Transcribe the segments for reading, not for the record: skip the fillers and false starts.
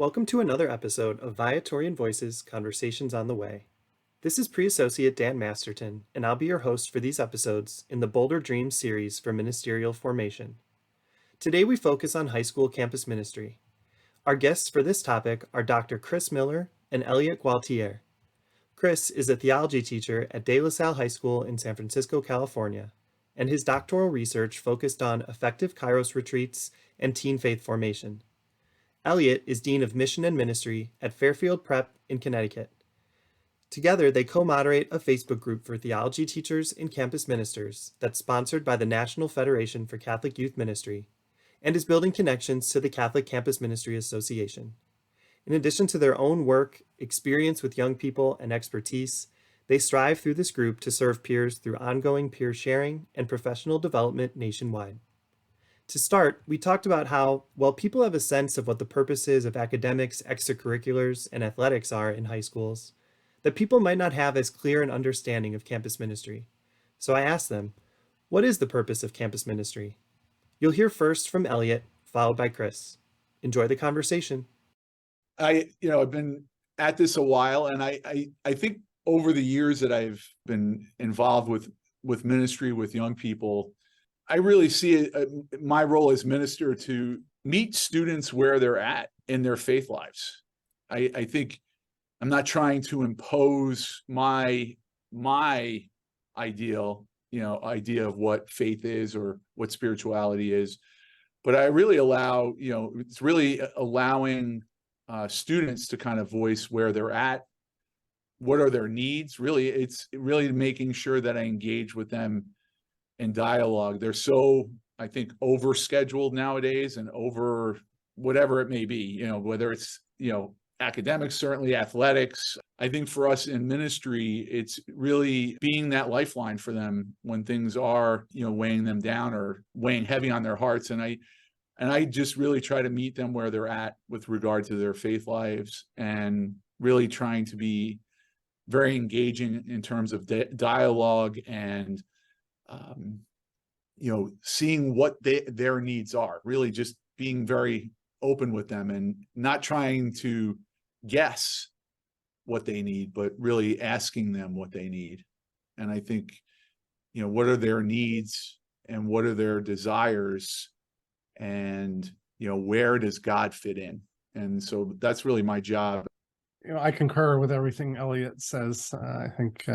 Welcome to another episode of Viatorian Voices Conversations on the Way. This is Pre-Associate Dan Masterton, and I'll be your host for these episodes in the Bolder Dreams series for ministerial formation. Today we focus on high school campus ministry. Our guests for this topic are Dr. Chris Miller and Elliott Gualtiere. Chris is a theology teacher at De La Salle High School in San Francisco, California, and his doctoral research focused on effective Kairos retreats and teen faith formation. Elliott is Dean of Mission and Ministry at Fairfield Prep in Connecticut. Together, they co-moderate a Facebook group for theology teachers and campus ministers that's sponsored by the National Federation for Catholic Youth Ministry and is building connections to the Catholic Campus Ministry Association. In addition to their own work, experience with young people, and expertise, they strive through this group to serve peers through ongoing peer sharing and professional development nationwide. To start, we talked about how, while people have a sense of what the purposes of academics, extracurriculars, and athletics are in high schools, that people might not have as clear an understanding of campus ministry. So I asked them, what is the purpose of campus ministry? You'll hear first from Elliott, followed by Chris. Enjoy the conversation. I've been at this a while, and I think over the years that I've been involved with ministry with young people, I really see my role as minister to meet students where they're at in their faith lives. I think I'm not trying to impose my idea of what faith is or what spirituality is, but I really it's really allowing students to kind of voice where they're at, what are their needs. Really, it's really making sure that I engage with them in dialogue. They're so, I think, overscheduled nowadays and over whatever it may be, whether it's, academics, certainly athletics. I think for us in ministry, it's really being that lifeline for them when things are, weighing them down or weighing heavy on their hearts. And I just really try to meet them where they're at with regard to their faith lives, and really trying to be very engaging in terms of dialogue and seeing what their needs are, really just being very open with them and not trying to guess what they need, but really asking them what they need. And I think, what are their needs and what are their desires, and, where does God fit in? And so that's really my job. I concur with everything Elliott says. I think,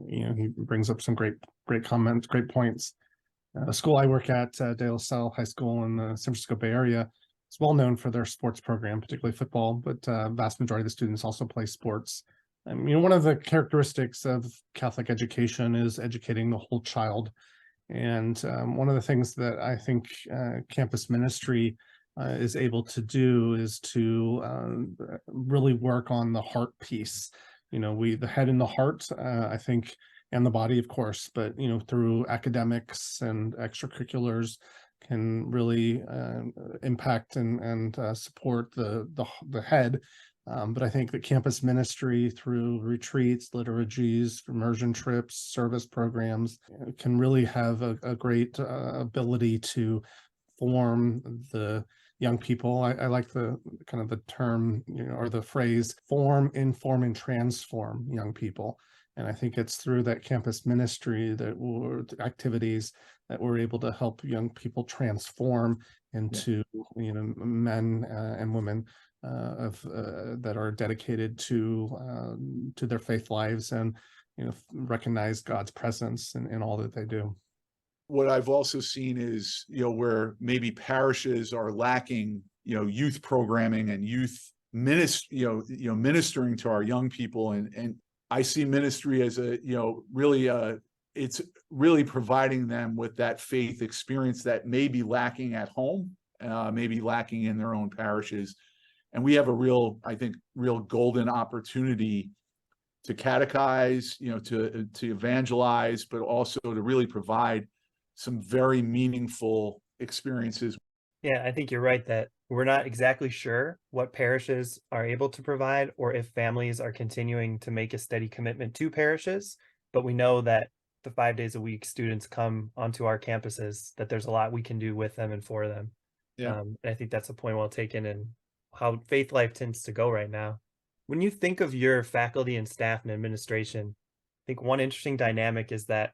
he brings up some great comments, great points. The school I work at, De La Salle High School in the San Francisco Bay Area, is well known for their sports program, particularly football, but vast majority of the students also play sports. One of the characteristics of Catholic education is educating the whole child. And one of the things that I think campus ministry is able to do is to really work on the heart piece. The head and the heart, I think, and the body, of course, but through academics and extracurriculars can really impact and support the head. But I think that campus ministry through retreats, liturgies, immersion trips, service programs can really have a great ability to form the young people. I like the kind of the term, or the phrase, inform, and transform young people. And I think it's through that campus ministry activities that we're able to help young people transform into men and women that are dedicated to their faith lives, and recognize God's presence in all that they do. What I've also seen is, where maybe parishes are lacking, youth programming and youth ministering to our young people, and I see ministry as it's really providing them with that faith experience that may be lacking at home, maybe lacking in their own parishes. And we have a real golden opportunity to catechize, to evangelize, but also to really provide some very meaningful experiences. Yeah, I think you're right that we're not exactly sure what parishes are able to provide, or if families are continuing to make a steady commitment to parishes, but we know that the 5 days a week students come onto our campuses, that there's a lot we can do with them and for them. Yeah. And I think that's a point well taken. And how faith life tends to go right now. When you think of your faculty and staff and administration, I think one interesting dynamic is that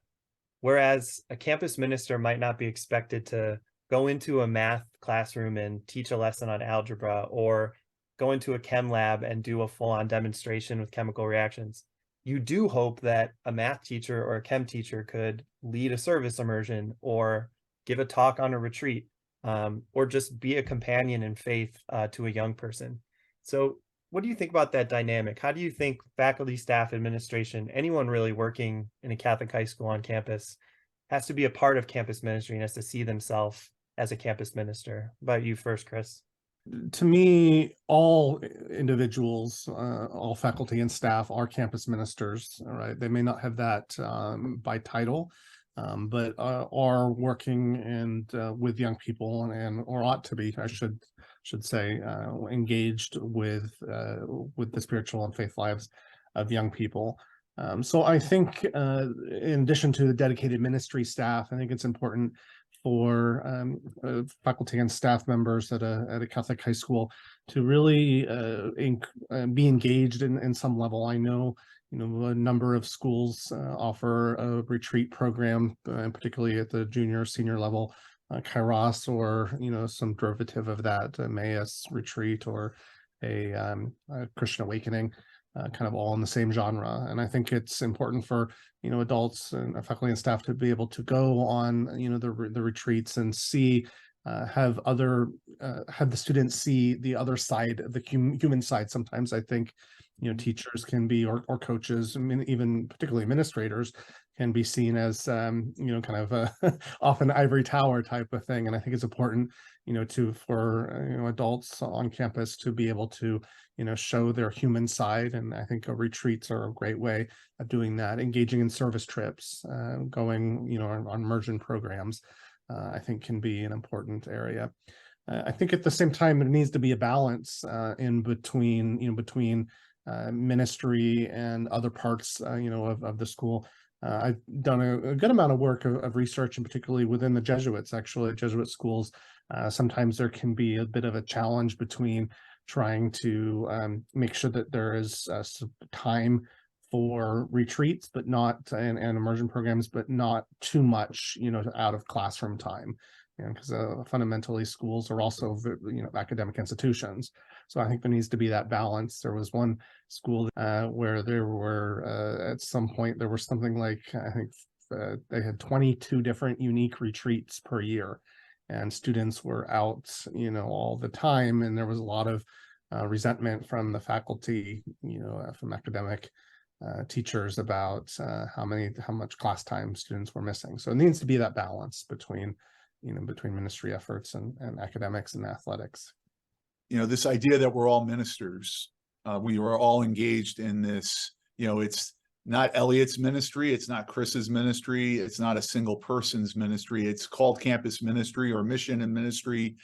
whereas a campus minister might not be expected to go into a math classroom and teach a lesson on algebra or go into a chem lab and do a full-on demonstration with chemical reactions, you do hope that a math teacher or a chem teacher could lead a service immersion or give a talk on a retreat, or just be a companion in faith to a young person. So what do you think about that dynamic? How do you think faculty, staff, administration, anyone really working in a Catholic high school on campus has to be a part of campus ministry and has to see themselves as a campus minister? How about you first, Chris? To me, all individuals, all faculty and staff are campus ministers, all right? They may not have that by title, but are working and with young people and or ought to be, I should say, engaged with the spiritual and faith lives of young people. So I think, in addition to the dedicated ministry staff, I think it's important for faculty and staff members at a Catholic high school to really be engaged in some level. I know, a number of schools offer a retreat program, and particularly at the junior, senior level, Kairos, or some derivative of that, Emmaus retreat, or a Christian awakening. Kind of all in the same genre. And I think it's important for adults and faculty and staff to be able to go on the retreats and see, have the students see the other side, the human side. Sometimes I think teachers can be, or coaches, I mean, even particularly administrators, can be seen as kind of a off an ivory tower type of thing. And I think it's important for adults on campus to be able to show their human side. And I think retreats are a great way of doing that. Engaging in service trips, going on immersion programs, I think can be an important area. I think at the same time there needs to be a balance in between ministry and other parts of the school. I've done a good amount of work of research, and particularly within the Jesuits, actually, Jesuit schools. Sometimes there can be a bit of a challenge between trying to make sure that there is time for retreats, but not, and immersion programs, but not too much, out of classroom time. Because fundamentally schools are also, academic institutions. So I think there needs to be that balance. There was one school where there were, at some point, there was something like, I think they had 22 different unique retreats per year. And students were out, all the time. And there was a lot of resentment from the faculty, from academic teachers about how much class time students were missing. So it needs to be that balance between ministry efforts and academics and athletics. This idea that we're all ministers, we are all engaged in this. It's not Elliott's ministry, it's not Chris's ministry, it's not a single person's ministry. It's called campus ministry or mission and ministry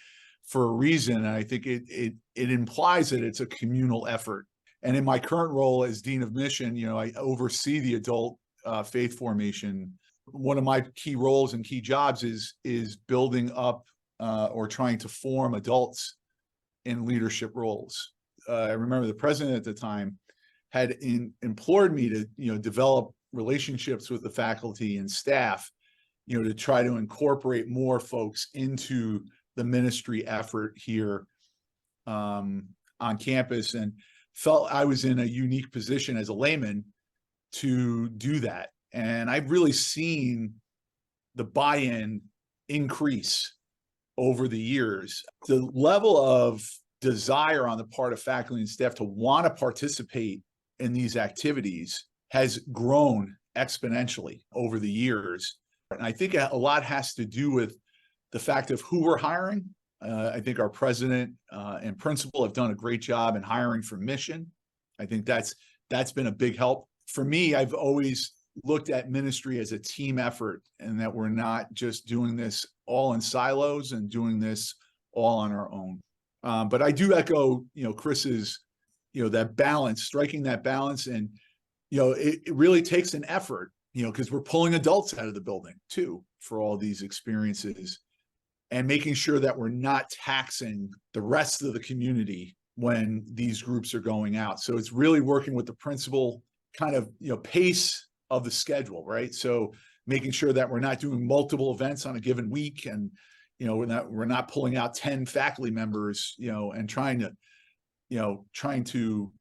for a reason. And I think it implies that it's a communal effort. And in my current role as Dean of Mission, I oversee the adult faith formation. One of my key roles and key jobs is building up or trying to form adults in leadership roles. I remember the president at the time had implored me to develop relationships with the faculty and staff, to try to incorporate more folks into the ministry effort here on campus, and felt I was in a unique position as a layman to do that. And I've really seen the buy-in increase over the years. The level of desire on the part of faculty and staff to want to participate in these activities has grown exponentially over the years. And I think a lot has to do with the fact of who we're hiring. I think our president and principal have done a great job in hiring for mission. I think that's been a big help. For me, I've always looked at ministry as a team effort, and that we're not just doing this all in silos and doing this all on our own. But I do echo, Chris's, that balance, striking that balance. And, it really takes an effort, because we're pulling adults out of the building too, for all these experiences, and making sure that we're not taxing the rest of the community when these groups are going out. So it's really working with the principal kind of, pace of the schedule, right? So making sure that we're not doing multiple events on a given week, and we're not pulling out 10 faculty members, and trying to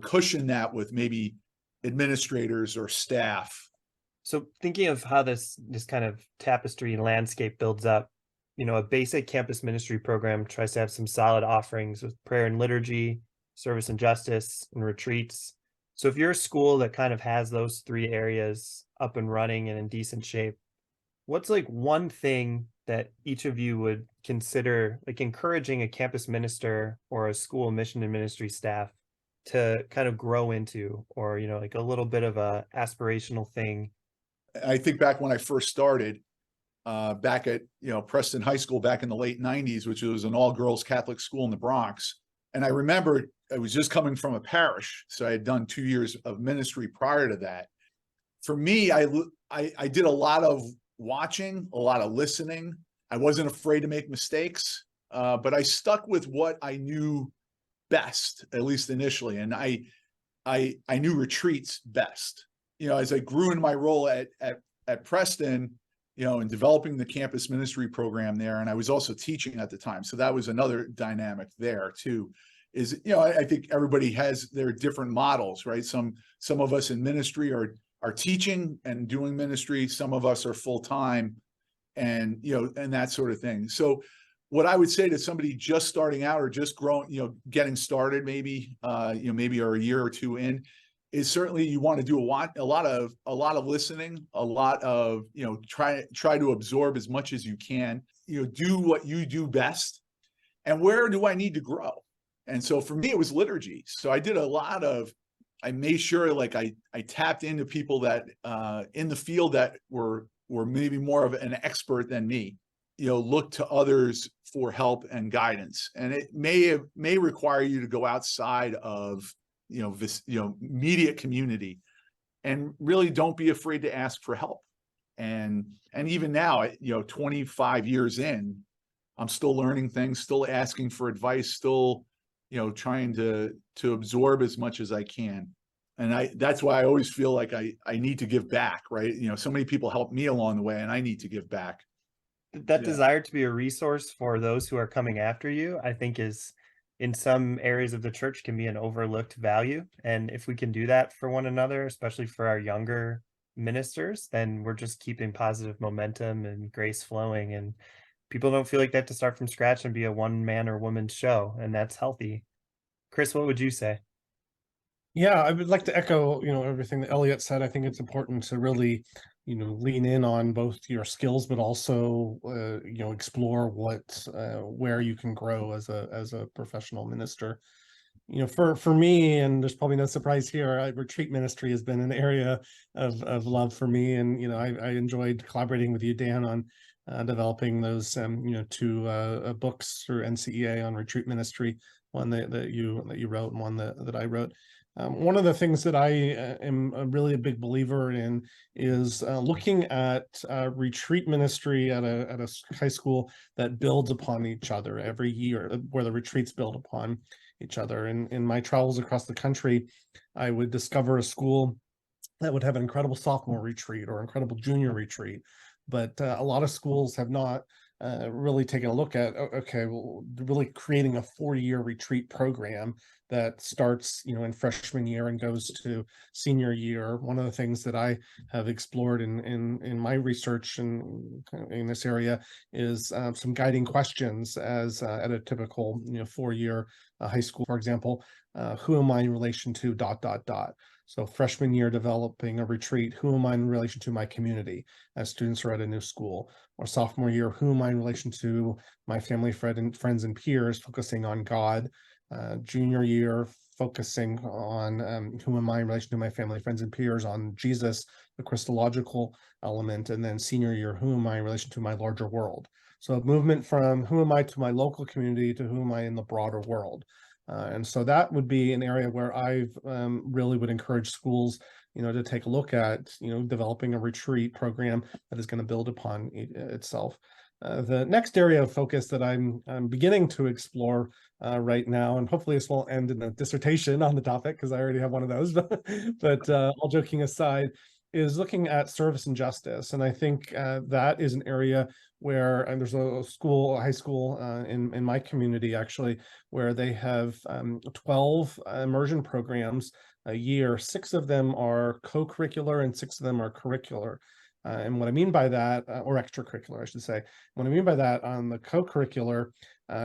cushion that with maybe administrators or staff. So thinking of how this kind of tapestry and landscape builds up, a basic campus ministry program tries to have some solid offerings with prayer and liturgy, service and justice, and retreats. So if you're a school that kind of has those three areas up and running and in decent shape, what's like one thing that each of you would consider like encouraging a campus minister or a school mission and ministry staff to kind of grow into, or, like a little bit of a aspirational thing? I think back when I first started, back at Preston High School back in the late 90s, which was an all-girls Catholic school in the Bronx. And I remember I was just coming from a parish, so I had done 2 years of ministry prior to that. For me, I did a lot of watching, a lot of listening. I wasn't afraid to make mistakes, but I stuck with what I knew best, at least initially. And I knew retreats best. As I grew in my role at Preston, in developing the campus ministry program there, and I was also teaching at the time, so that was another dynamic there too. Is I think everybody has their different models, right? Some of us in ministry are teaching and doing ministry. Some of us are full time, and and that sort of thing. So what I would say to somebody just starting out or just growing, getting started, maybe maybe or a year or two in, is certainly you want to do a lot of listening, a lot of try to absorb as much as you can. Do what you do best, and where do I need to grow? And so for me, it was liturgy. So I did I made sure like I tapped into people that in the field that were maybe more of an expert than me. Look to others for help and guidance, and it may require you to go outside of this immediate community, and really don't be afraid to ask for help. And even now, 25 years in, I'm still learning things, still asking for advice, still trying to absorb as much as I can. And that's why I always feel like I need to give back, right? So many people helped me along the way, and I need to give back. That desire to be a resource for those who are coming after you, I think, is in some areas of the church can be an overlooked value. And if we can do that for one another, especially for our younger ministers, then we're just keeping positive momentum and grace flowing. And people don't feel like they have to start from scratch and be a one man or woman show. And that's healthy. Chris, what would you say? Yeah, I would like to echo, everything that Elliott said. I think it's important to really, lean in on both your skills, but also, explore where you can grow as a professional minister. For me, and there's probably no surprise here, retreat ministry has been an area of love for me. And, I enjoyed collaborating with you, Dan, on developing those, two books through NCEA on retreat ministry, one that you wrote and one that I wrote. One of the things that I am really a big believer in is looking at retreat ministry at a high school that builds upon each other every year, where the retreats build upon each other. And in my travels across the country, I would discover a school that would have an incredible sophomore retreat or incredible junior retreat, but a lot of schools have not really taken a look at, okay, well, really creating a 4-year retreat program that starts, in freshman year and goes to senior year. One of the things that I have explored in my research in this area is some guiding questions as at a typical 4-year high school. For example, who am I in relation to ... So freshman year, developing a retreat, who am I in relation to my community as students are at a new school? Or sophomore year, who am I in relation to my family, friends, and peers, focusing on God? Junior year, focusing on who am I in relation to my family, friends, and peers, on Jesus, the Christological element. And then senior year, who am I in relation to my larger world? So a movement from who am I to my local community to who am I in the broader world. And so that would be an area where I've really would encourage schools, to take a look at, developing a retreat program that is going to build upon itself. The next area of focus that I'm beginning to explore right now, and hopefully this won't end in a dissertation on the topic because I already have one of those, but all joking aside, is looking at service and justice. And I think that is an area where, and there's a high school in my community actually, where they have 12 immersion programs a year. 6 of them are co-curricular and 6 of them are curricular. And what I mean by that, or extracurricular, I should say, what I mean by that on the co-curricular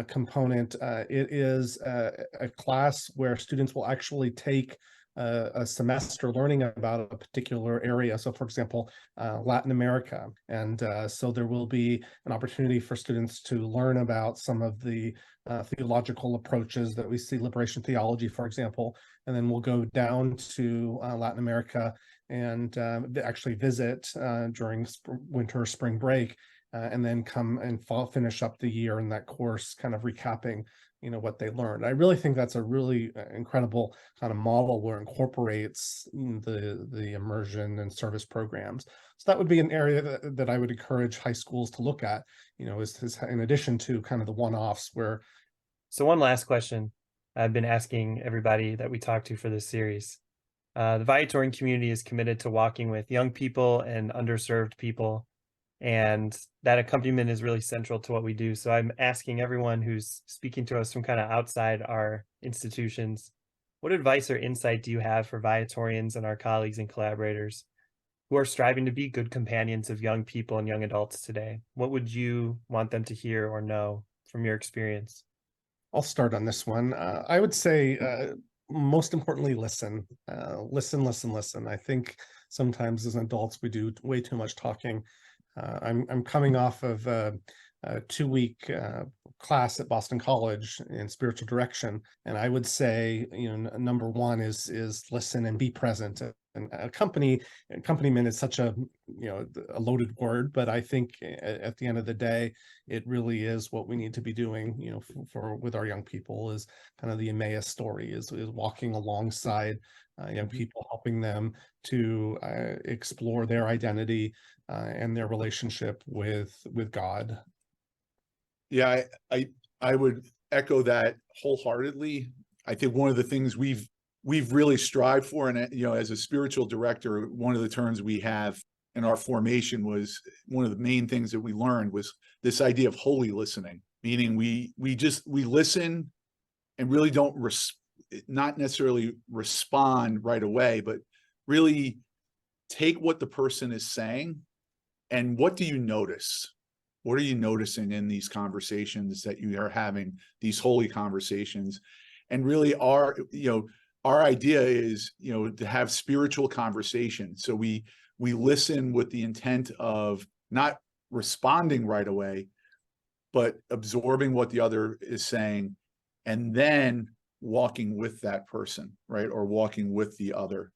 component, it is a class where students will actually take a semester learning about a particular area. So for example, Latin America. And so there will be an opportunity for students to learn about some of the theological approaches that we see, liberation theology, for example, and then we'll go down to Latin America and actually visit during winter or spring break, and then come and finish up the year in that course, kind of recapping, what they learned. I really think that's a really incredible kind of model where it incorporates the immersion and service programs. So that would be an area that I would encourage high schools to look at, is in addition to kind of the one-offs where. So one last question I've been asking everybody that we talk to for this series. The Viatorian community is committed to walking with young people and underserved people, and that accompaniment is really central to what we do. So I'm asking everyone who's speaking to us from kind of outside our institutions, what advice or insight do you have for Viatorians and our colleagues and collaborators who are striving to be good companions of young people and young adults today? What would you want them to hear or know from your experience? I'll start on this one. I would say, most importantly, listen. Listen. I think sometimes as adults we do way too much talking. I'm coming off of a 2-week class at Boston College in spiritual direction, and I would say, number one is listen and be present. And accompaniment is such a loaded word, but I think at the end of the day, it really is what we need to be doing, for with our young people, is kind of the Emmaus story, is walking alongside young people, helping them to explore their identity and their relationship with God. Yeah, I would echo that wholeheartedly. I think one of the things we've really strived for, and as a spiritual director, one of the terms we have in our formation was, one of the main things that we learned was this idea of holy listening, meaning we listen and really don't not necessarily respond right away, but really take what the person is saying and what do you notice? What are you noticing in these conversations that you are having, these holy conversations? And really our idea is, to have spiritual conversation. So we listen with the intent of not responding right away, but absorbing what the other is saying, and then walking with that person, right? Or walking with the other.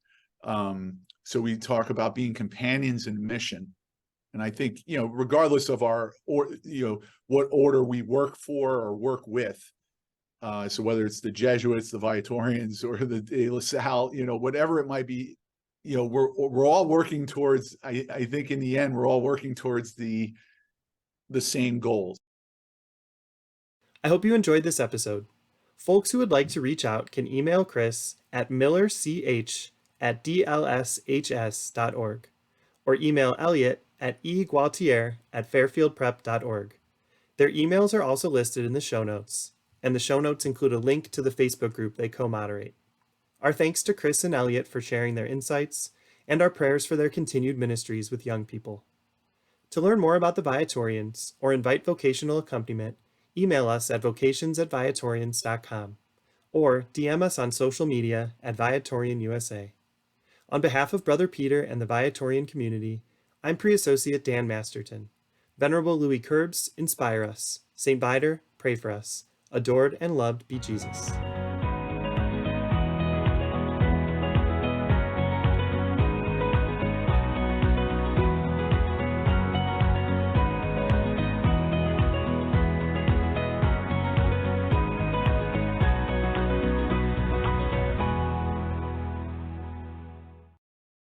So we talk about being companions in mission. And I think, regardless of what order we work for or work with, so whether it's the Jesuits, the Viatorians, or the De La Salle, whatever it might be, we're all working towards, I think in the end, we're all working towards the same goals. I hope you enjoyed this episode. Folks who would like to reach out can email Chris at millerch@dlshs.org or email Elliott at egualtiere@fairfieldprep.org. Their emails are also listed in the show notes, and the show notes include a link to the Facebook group they co-moderate. Our thanks to Chris and Elliott for sharing their insights, and our prayers for their continued ministries with young people. To learn more about the Viatorians or invite vocational accompaniment, email us at vocations@viatorians.com or DM us on social media at ViatorianUSA. On behalf of Brother Peter and the Viatorian community, I'm Pre-Associate Dan Masterton. Venerable Louis Curbs, inspire us. St. Viator, pray for us. Adored and loved be Jesus.